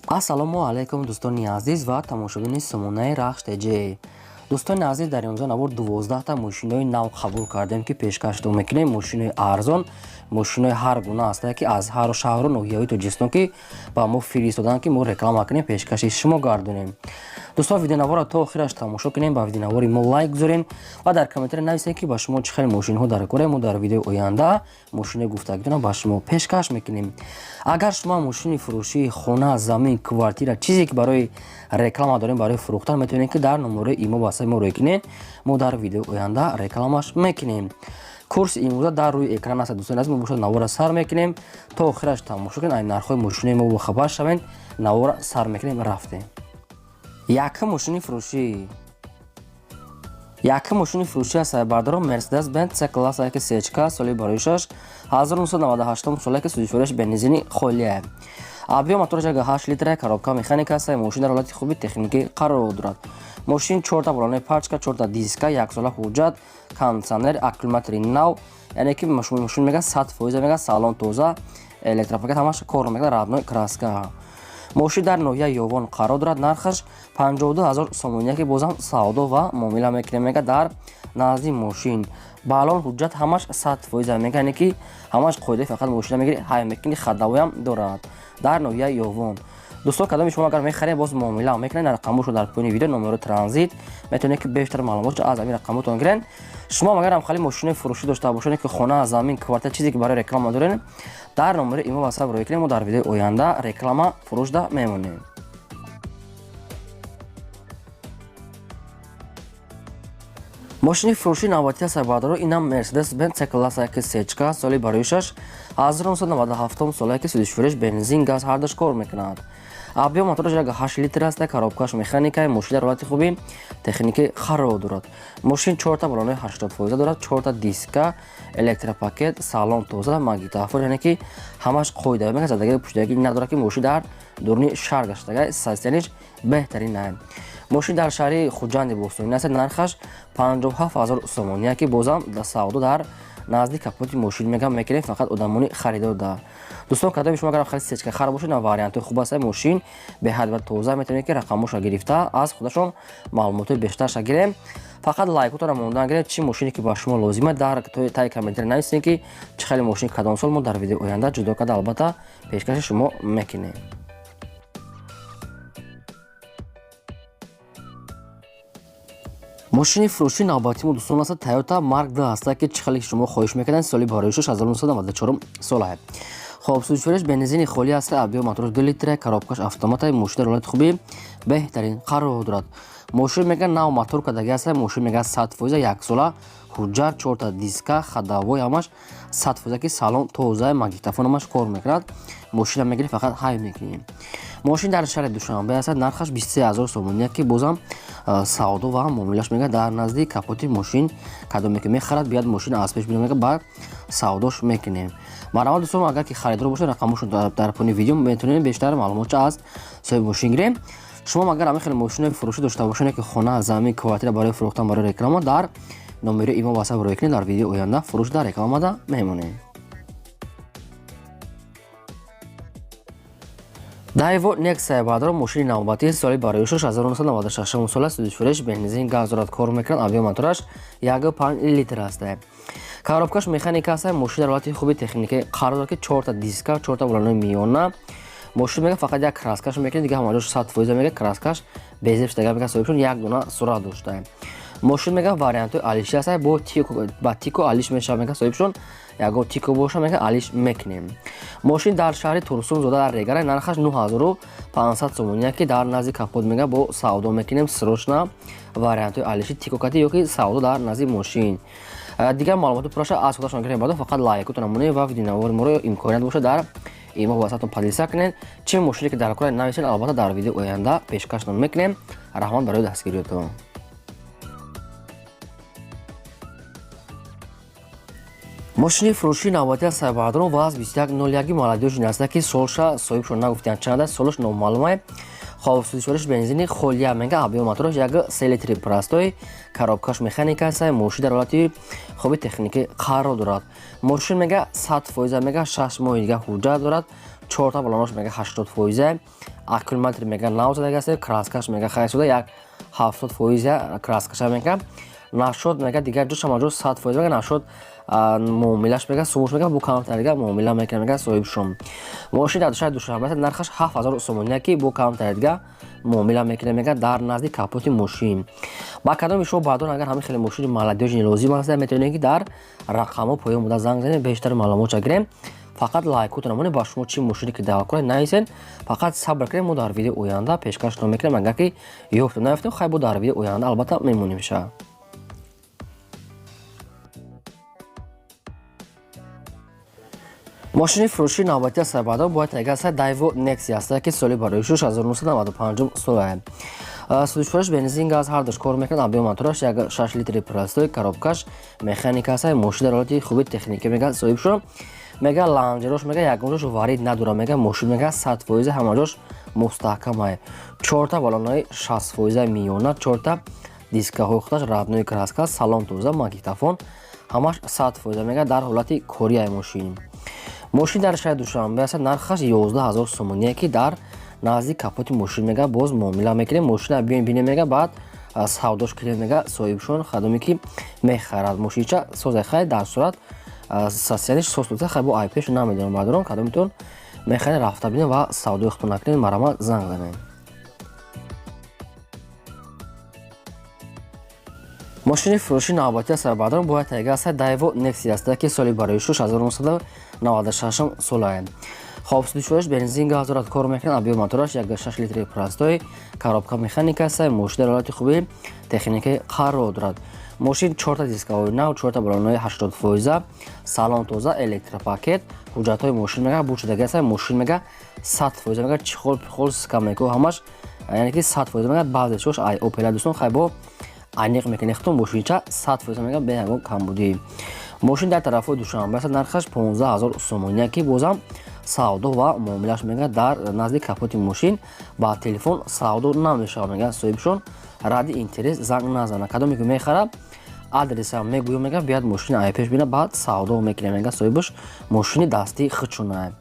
Ассалому алайкум Дустони Азиз ва тамошобини сомонаи РАХШ ТЧ. Дустони Азиз, дар имрӯза навор 12 та мошинҳои нав қабул кардем ки пешкаш мекунем. Мошинҳои арзон, мошинҳои ҳар гуна ҳастанд ки аз ҳар шаҳру ноҳияҳои Тоҷикистон ки ба мо фиристодан ки мо реклама кунем, пешкаши шумо гардонем. Дӯстон, видеонавора то охираш тамошо кунем, ба видеонавори мо лайк гузорен ва дар комментари нависем ки ба шумо чӣ хеле мошинҳо дар кора. Мо дар видеои оянда мошинҳои гуфтагидона ба шумо пешкаш мекунем. Агар шумо мошини фурӯшии хона, замин, квартира, чизе ки барои реклама дорем, барои фурӯхтан, метавонем ки дар номерои имо ба мо рекунем. Мо дар видеои оянда рекламаш мекунем. Курси имрӯза дар рӯи экран аст. Дӯстон азиз, мо бошад навора сар мекунем. То охираш тамошо кунед, айн нархҳои мошинҳои мо бохабар шавед. Навора сар мекунем, рафтем. Якум мошини фурӯшӣ. Якум мошини фурӯшӣ аст. Бардором Mercedes Benz C-класс C-чка соли барои 6 1998 сола ки судишвораш бензини холия. Объем мотораш 8 литр, коробка механика аст. Мошин дар ҳолати хуби техникӣ қарор дорад. Мошин 4 та балони парчка, 4 та диска, 1 сола ҳуҷҷат, кондитсионер, аккумулятори нав, яъне ки мошин мега 100% мега салон тоза, электропакет ҳамаш кор мекунад, родной краска. Мошин дар ноҳияи Ёвон қарор дорад. Нархаш 52000 сомония ки бозам савдо ва муомила мекунем мега дар назди мошин. Балон ҳуҷҷат ҳамаш 100% мега, яъне ки ҳамаш қоидаи фақат мошина мегири, ҳай мекунӣ, хадавоям дорад дар ноҳияи Ёвон. Дӯстон, кадоми шумо агар мехаред, боз муомила мекунед. Рақамошо дар поини видео, номери транзит, метавонед ки бештар маълумотро аз ҳамин рақамотон гиред. Шумо агар ҳам хали мошинаи фурӯшӣ дошта бошед ки хона, замин, квартира, чизе ки барои реклама доред, дар номери имо ба саб рӯй кунед. Мо дар видеои оянда реклама фурӯшда мемонем. мошини фурӯшии навбатӣ аст. бардоро инам Mercedes Benz C-класс C-чка соли барои 6 1997 сола ки судишвораш бензин, газ ҳардаш кор мекунад. Объем мотораш 8 литр аст. коробкаш механика, мошин дар ҳолати хуби техникӣ қарор дорад. Мошин 4 та балони 80% дорад, 4 та диска, электропакет, салон тоза, магнитофон, яъне ки ҳамаш қоида мега, задаги пуштаги надорад ки мошин дар дурни шаҳр гаштага, состояниш беҳтарин аст. мошин дар шаҳри Хучанди Бостонӣ аст. Нархаш 57000 сомония ки бозам дар савдо дар назди капоти мошин мега мекунем, фақат одамони харидор да. Дӯстон, кадоми шумо агар хали C-чка хар бошед, на варианти хуб аст. Мошин беҳад ва тоза, метавонед ки рақамошо гирифта аз худашон маълумоти бештарша гирем. фақат лайкотро мондан гиред, чӣ мошине ки ба шумо лозима дар таи комментари нависед ки чӣ хеле мошин кадом сол. Мо дар видеои оянда ҷудо карда албатта пешкаши шумо мекунем. мошини фурӯшии навбатии мо дӯстон аст. Toyota Mark II аст ки чӣ хеле шумо хоҳиш мекунед. соли барои 6 1994 сола. хоб, судишвораш бензини холӣ аст. объем мотораш 2 литр, коробкаш автомата, мошин дар ҳолати хуби беҳтарин қарор дорад. мошин мега нав мотор кадаги аст. мошин мега 100% 1 сола ҳуҷҷат, 4 та диска, хадавои ҳамаш 100% ки салон тоза, магнитофон ҳамаш кор мекунад. мошина мегири, фақат ҳай мекунем. мошин дар шаҳри Душанбе аст. нархаш 23000 сомония ки бозам савдо ва муомилаш мега дар назди капоти мошин. кадоме ки мехарад, биёд мошина аз пеш бинем мега ба савдош мекунем. марҳамат дӯстон, агар ки харидор бошед, рақамошо дар поини видео метавонед бештар маълумотро аз соҳиби мошин гирем. шумо агар ҳамин хеле мошинои фурӯшӣ дошта бошед ки хона, замин, квартира барои фурӯхтан, барои реклама, дар номери имо ба саб рӯй кунед. дар видеои оянда фурӯшда рекламада мемонем. Daewoo Nexia бардор мошини навбатӣ соли барои 6 1996 сола судишвораш бензин, газ дорад, кор мекунад. объем мотораш 1.5 литр аст. коробкаш механика аст. мошин дар ҳолати хуби техникӣ қарор дорад ки 4 та диска, 4 та балони миёна. мошин мега фақат як краскаш мекунад, дига ҳамаҷош 100% мега краскаш безеб штага мега соҳибшон як дона сурат дошта. мошин мега варианти алиш аст. ба тико алиш мешавад мега соҳибшон, ягон тико боша мега алиш мекунем. мошин дар шаҳри Турсун зода дар Регард. нархаш 9500 сомония ки дар назди капот мега бо савдо мекунем. срочна варианти алиши тикокати ё ки савдо дар назди мошин. дигар маълумоти пураша аз худашон гирем. бардо фақат лайкотро намонед ва видеонавори моро имконият боша дар имо васатон подлиса кунед. чӣ мошине ки дар кора нависед, албатта дар видеои оянда пешкаштон мекунем. раҳмат барои дастгириётон. мошини фурӯшии навбатӣ аст. бардорон ва аз 2101 маладиёшин аст ки солша соҳибшон нагуфтиянд чанд аст. солаш номаълум аст. хоб, судишвораш бензини холия мега, объем мотораш 1 литри простой, коробкаш механика аст. мошин дар ҳолати хуби техникӣ қарор дорад. мошин мега 100% мега 6 моҳи дига ҳуҷҷат дорад. 4 та балонош мега 80%, аккумулятор мега 90%, краскаш мега хайсуда як 70% краскаш мега. Нашод мега дигар ҷош ҳама ҷо 100% мега нашод муомилаш мега сумуш мега бо камтарига муомила мекунад мега соҳибшум. Мошин дар Душанбе нархаш 7000 сомония ки бо камтарига муомила мекунад мега дар назди капоти мошин. Ба кадоми шумо баъдон агар ҳамин хеле мошини маладёжи лозим аст метавонед ки дар рақамҳо поён буда занг занед бештар маълумот гирем. Фақат лайкотон намонед ба шумо чӣ мошине ки даъва кунед наисен. Фақат сабр кунед мо дар видео оянда пешкаштон мекунем агар ки ёфтем наёфтем хай бо дар видео оянда албатта мемонем ша. Мошини фуруши навбати сарбадор бояд тайгас Daewoo Nexia аст ки соли барои 1995 сол аст. Судишфураш бензин газ ҳар душ кор мекунад. Объем мотораш як 6 литри простой коробкаш механика аст. Мошин дар ҳолати хуби техника мега соҳиб шуд. Мега ланҷерош мега ягонҷош варид надора мега мошин мега 100% ҳамаҷош мустаҳкам аст. 4 та балонои 60% миёна, 4 та дискаҳои худаш раднои краска, салон тоза, магнитофон ҳамаш 100% мега дар ҳолати кори аст мошин. Мошин дар шаҳри Душанбе аст. нархаш 11000 сомония ки дар назди капоти мошин мега боз муомила мекунем. Мошина биён бинем мега баъд савдош кунем мега соҳибшон хадоме ки мехарад мошинча соза хай дар сурат сасяниш сослута хай бо айпеш намедонам баъдорон кадометон мехай рафта бинем ва савдои хутон накунем марама занг занем. Мошини фуруши навбати сарбадорон бояд тайга аст Daewoo Nexia аст ки соли барои 1996 сол аст. Хоб судишваш бензин газ дорад кор мекунад. Объем мотораш як 6 литри простой коробка механика аст. Мошин дар ҳолати хуби техникаи қарор дорад. Мошин 4 та дискаҳои нав, 4 та балонои 80%, салон тоза, электропакет, ҳуҷҷатҳои мошин мега буд шудагӣ аст. Мошин мега 100% мега чихол пихол скамеко ҳамаш яъне ки 100% мега баъзе чош ай Opel дӯстон хай бо айниқ мекунехтон мошинча 100% мега бе ягон камбудӣ. Мошин дар тарафҳои Душанбе аст. нархаш 15000 сомония ки бозам савдо ва муомилаш мега дар назди капоти мошин ба телефон савдо намешавад мега соҳибшон ради интерес занг назана кадоме ки мехара адресам мегӯям мега биёд мошини айпеш бина баъд савдо мекунем мега соҳибаш мошини дастӣ хучуна.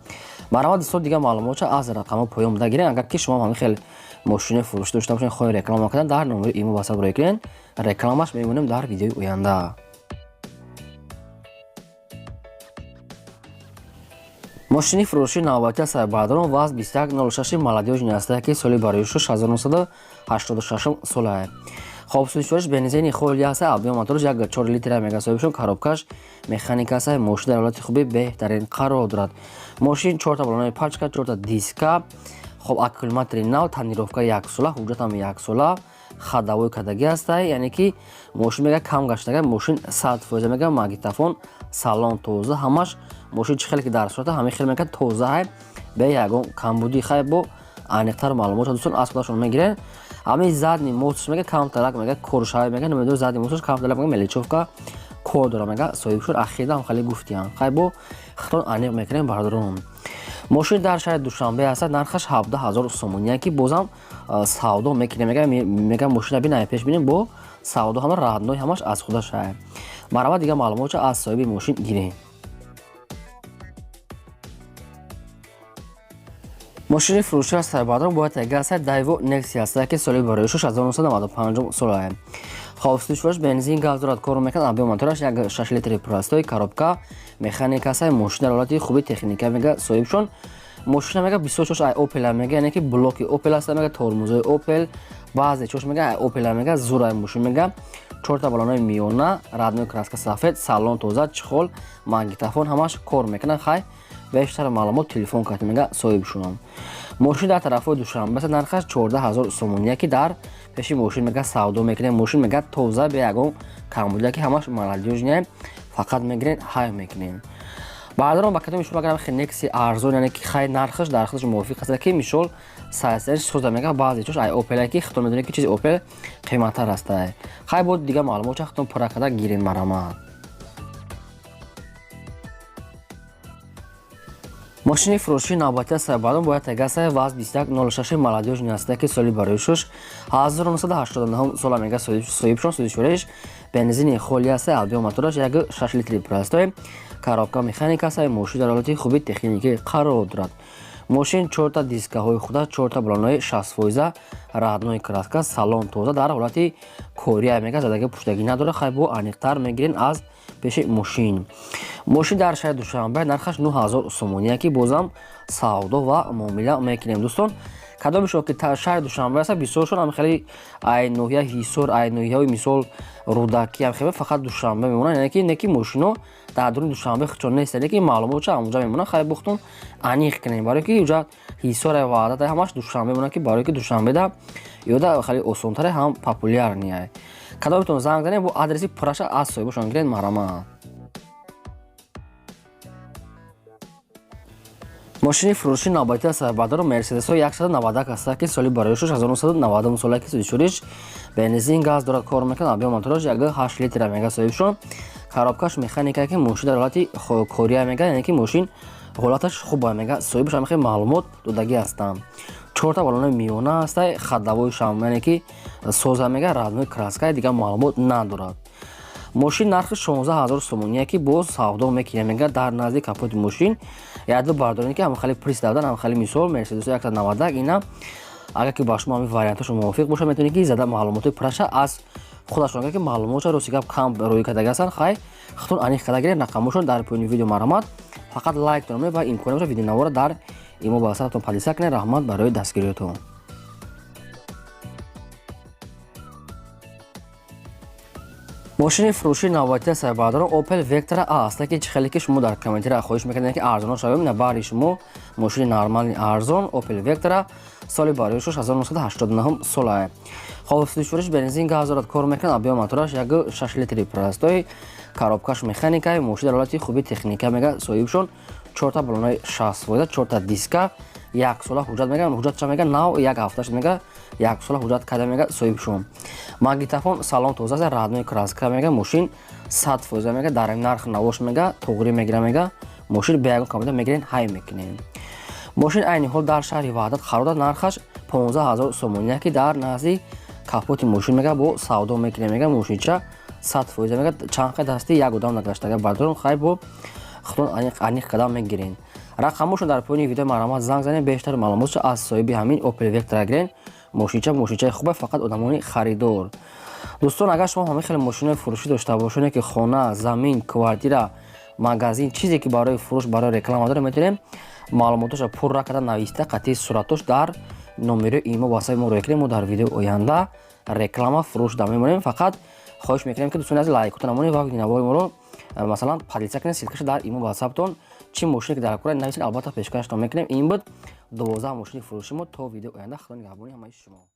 барои дисто дига маълумота аз рақамҳо поён буда гирем. агар ки шумо ҳамин хел мошини фурӯш дошта бошед хоҳед реклама карден дар номери имо ба сабр кунед рекламаш мемонем дар видеои оянда. мошини фуруши навбати сарбадорон ваз 2106 маладёжни аст ки соли барои 1986 сол аст. хоб судишваш бензини холи аст. объем мотораш як 4 литр мега соҳибшон коробкаш механика аст. мошин дар ҳолати хуби беҳтарин қарор дорад. мошин 4 та балонои пачка, 4 та диска, хоб аккумулятори нав, танировка 1 сола, ҳуҷҷатам 1 сола, хадавои кадагӣ аст. яъне ки мошин мега кам гаштага мошин 100% мега магнитофон, салон тоза ҳамаш мошин чӣ хеле ки дар сурата ҳамин хел мега тоза ҳай бе ягон камбудӣ хай бо айниқтар маълумота дӯстон аз худашон мегирен. ҳамин задни моторш мега камтарак мега коршавӣ мега намедон задни моторш камтарак мега меличовка кор дора мега соҳибшуд ахирда ҳам хеле гуфтиям хай бо хутон айниқ мекунем бардорон. мошин дар шаҳри Душанбе аст. нархаш 17000 сомония ки бозам савдо мекунем мега мошина бинай пеш бинем бо савдо ҳама раднои ҳамаш аз худаш аст. барои дига маълумота аз соҳиби мошин гирем. мошини фуруши аст сарбадорон бояд тайга аст Daewoo Nexia аст ки соли барои 1995 сол аст. хоб судишваш бензин газ дорад кор мекунад. объем мотораш як 6 литри простой коробка механика аст. мошин дар ҳолати хуби техника мега соҳибшон мошина мега бисёр чош ай Opel мега яъне ки блоки Opel аст мега тормозои Opel баъзе чош мега ай Opel мега зура мошин мега 4 та балонои миёна, раднои краска сафед, салон тоза, чихол, магнитофон ҳамаш кор мекунад хай бештар маълумот телефон карта мега соҳибшунам. мошин дар тарафҳои Душанбе аст. нархаш 14000 сомония ки дар пеши мошин мега савдо мекунем. мошин мега тоза бе ягон камбуда ки ҳамаш маладёжне фақат мегирен ҳай мекунем. бардорон ба кадоми шумо агар Nexia арзон яъне ки хай нархаш дар худаш мувофиқ аст ки мисол сайзаш соза мега баъзе чош ай Opel ки хутон медонед ки чизи Opel қиматтар аст. хай бо дига маълумота хутон пурра карда гирем марама. мошини фуруши навбати сарбадорон бояд тайга аст ваз 2106 маладёжни аст ки соли барои 1989 сола мега соҳибшон судишвариш бензини холи аст. объем мотораш як 6 литри простой коробка механика аст. мошин дар ҳолати хуби техникаи қарор дорад. мошин 4 дискаҳои худа, 4 балонои 60% раднои краска, салон тоза дар ҳолати кория мега, задаги пуштагӣ надора, хай бо аниқтар мегирен аз пеши мошин. мошин дар шаҳри Душанбе нархаш 9000 сомон, яки бозам савдо ва муомила мекунем. дӯстон, кадоми шумо ки шаҳри Душанбе аст, бисёршон ҳам хеле айноҳия Хисор, айноҳияҳои мисол рудаки ҳам хеле фақат Душанбе мемонанд, яки не ки мошино дар дурни Душанбе хучанд нест, яки маълумот ча ҳамонҷа мемонанд. хай бухтун аниқ кунем, барои ки уҷа Хисор Вахдат ҳамаш Душанбе мемонанд, ки барои ки Душанбе да ёда хеле осонтаре, ҳам популярние. кадомитон занг занем бо адреси пураша аз соҳибашон гирен. марама мошини фуруши навбати сарбардор мерседесо 190 аст ки соли бароишаш 1990 солаки судишуриш бензин газ дорад кор мекунад. объем мотораш 1.8 литр мега соҳибшон. коробкаш механика ки мошин дар ҳолати кория мега, яъне ки мошин ҳолаташ хуб мега соҳибаш ҳамихе маълумот додагӣ ҳастанд. 4 балонои миёна аст, хаддавои шам, яъне ки соза мега, раднои краска, дигар маълумот надорад. мошин нархи 16000 сомон, яки боз савдо мекунем мега дар назди капоти мошин. яду бардорин ки ҳам хеле прис давдан, ҳам хеле мисол мерседес 190 ина агар ки ба шумо ҳамин варианташа мувофиқ боша, метавонед ки зада маълумоти пураша аз худашон, агар ки маълумотша рости гап кам рӯй кардага ҳастанд, хай хатун аниқ карда гиред. рақамошон дар поёни видео марамад. фақат лайк тонамед ва имконеша видеонавора дар имо ба саратон падиса кунед. раҳмат барои дастгириётон. мошини фуруши навбати сарбардорон Opel Vectra аст, ки хеле ки шумо дар комментира хоҳиш мекардед ки арзонро шавем на бари шумо мошини нормали арзон Opel Vectra соли бароишаш 1989 солае. ховфсудишуриш бензин газ дорад кор мекунад. объем мотораш 1.6 литри простой. коробкаш механикаи мошин дар ҳолати хуби техника мега соҳибшон. 4 балонои 60%, 4 диска, 1 сола ҳуҷҷат мега, ҳуҷҷатша мега нав 1 ҳафташ мега, 1 сола ҳуҷҷат карда мега соҳибшон. магнитофон салон тоза аст, раднои краска мега, мошин 100% мега, дар нарх навош мега, тоғри мегира мега, мошин бе ягон камида мегирен ҳай мекунем. мошин айни ҳол дар шаҳри Вахдат қарор дорад, нархаш 15000 сомон, яки дар назди капоти мошин мега бо савдо мекунем мега, мошинча 100% мега, чанд қай дасти як одам нагаштага бардорон, хай бо худон аниқ кадам мегирен. рақамошон дар поёни видео маълумот занг занем, бештар маълумотша аз соҳиби ҳамин Opel Vectra гирен. мошинчаи хубе, фақат одамони харидор. дӯстон, агар шумо ҳамин хеле мошинҳои фурушӣ дошта бошед, ки хона, замин, квартира, магазин, чизе ки барои фурӯш, барои реклама дорем, метавонем маълумоташа пурра карда нависта қатъи сурatoш дар номери имо васаи мо рӯя кунем. мо дар видео оянда реклама фурӯш да мемонем. фақат хоҳиш мекунем ки дӯстони азиз лайкота намонед ва видеонавори моро масалан падиса кунед, силкаша дар имо ватсаптон чӣ мошине ки дар кора нависед, албатта пешкаштон мекунем. ин буд 12 мошини фурӯши мо. то видео оянда, худо нигаҳбони ҳамаи шумо.